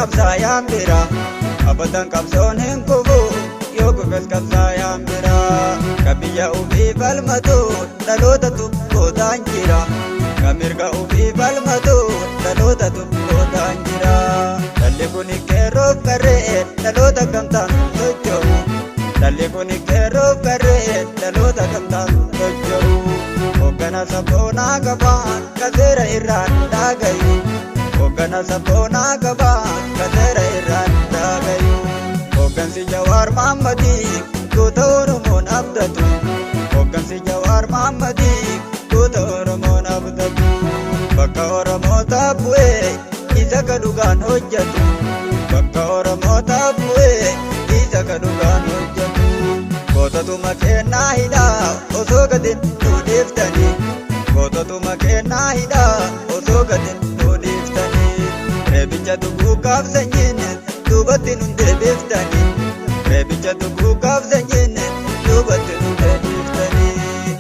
qabsaayaan bira abadan qabsoon hin kufu yoo kufes qabsaayaan bira kan biyya ofii falmatu dhaloota tuqqootaan jira kan mirga ofii falmatu dhaloota tuqqootaan jira dhalli kun qeerroof qarree dhaloota gamtaan socho'u dhalli kun qeerroof qarree dhaloota gamtaan socho'u hoggana sabboonaa qabaan kan seera irraan dhaagayu hoggana sabboonaa qabaan kan seera irraan dhaagayu hoggansi Jawaar Mohammadiif goota Oromoon abdatu hoggansi Jawaar Mohammadiif goota Oromoon abdatu bakka Oromootaaf bu'ee isa ka dhugaan hojjetu bakka Oromootaaf bu'ee isa ka dhugaan hojjetu gootatuma kennaa hidhaa osoo gadi nu dhiiftanii gootatuma kennaa hidhaa osoo gadi nu dhiiftanii reebicha duguugaaf sanyiin duubatti nu deebiftanii reebicha duguugaaf sanyiin duubatti nu deebiftanii.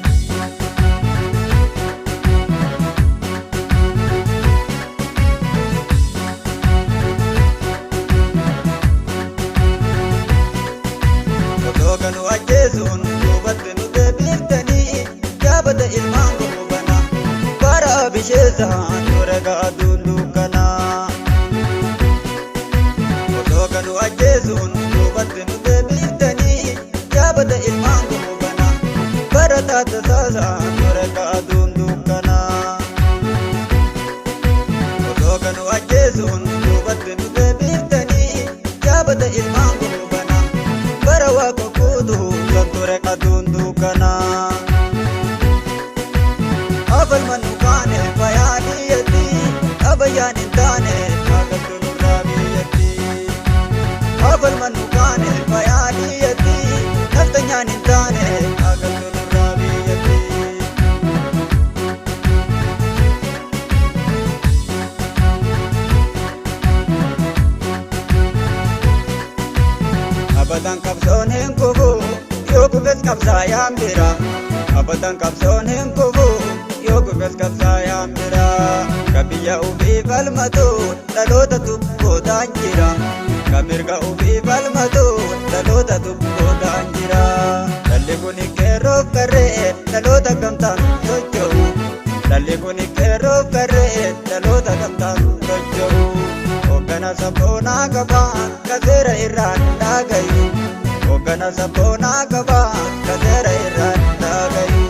Osoo ganu ajjeesuun duubatti nu deebiftanii yaabata ilmaan gurgubana bara bisheessaan dura ga'aduun dukkanaa. Osoo ganu ajjeesuun duubatti nu deebiftanii yaabata ilmaan gurgubana bara taatasaasaan dura ga'aduun dukkanaa. Osoo ganu ajjeesuun duubatti nu deebiftanii yaabata ilmaan gurgubana bara waaqa guutuu kan ture aduun dukkanaa. Afal manu kaane fayaa dhiyetti abayyaan hin taane haqattu nurraa biyyatti. Afal manu kaane fayaa dhiyetti naftanyaan hin taane haqattu nurraa biyyatti. Abadan qabsoon hin kufu yoo kufes qabsaayaan bira abadan qabsoon hin kufu yoo kufes qabsaayaan bira kan biyya ofii falmatu dhaloota tuqqootaan jira kan mirga ofii falmatu dhaloota tuqqootaan jira dhalli kun qeerroof qarree dhaloota gamtaan socho'u dhalli kun qeerroof qarree dhaloota gamtaan socho'u hoggana sabboonaa qabaan kan seera irraan dhaagayu hoggana sabboonaa qabaan kan seera irraan dhaagayu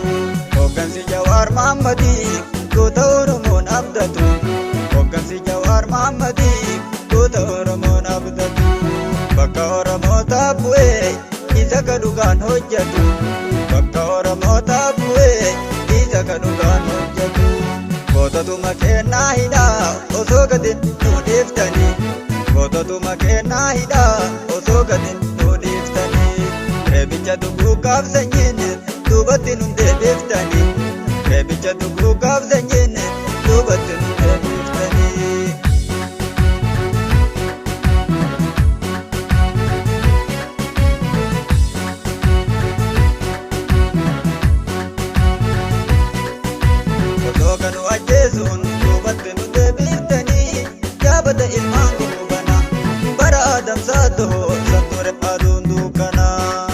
hoggansi Jawaar Mohammadiif goota Oromoon abdatu hoggansi Jawaar Mohammadiif goota Oromoon abdatu bakka Oromootaaf bu'ee isa ka dhugaan hojjetu bakka Oromootaaf bu'ee isa ka dhugaan hojjetu gootatuma kennaa hidhaa osoo gadi nu dhiiftanii gootatuma kennaa hidhaa osoo gadi nu dhiiftanii reebicha duguugaaf sanyiin duubatti nu deebiftanii reebicha duguugaaf sanyiin duubatti nu deebiftanii. Osoo ganu ajjeesuun duubatti nu deebiftanii yaabata ilmaan gurgubana bara adamsaa toho san ture aduun dukkanaa.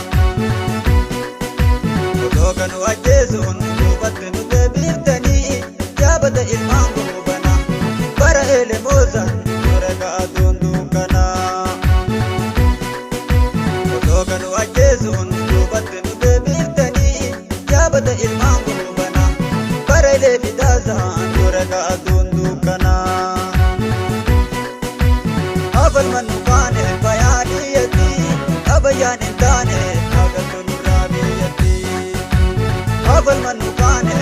Osoo ganu ajjeesuun duubatti nu deebiftanii yaabata ilmaan gurgubana bara elemoosan ture ga'aduun dukkanaa. Osoo ganu ajjeesuun duubatti nu deebiftanii yaabata ilmaan gurgubana bara eleefitaasaan ture ga'aduun dukkanaa. Afal manu kaane fayaa dhiyetti abayyaan hin taane haqattu nurraa biyyatti. Afal manu kaane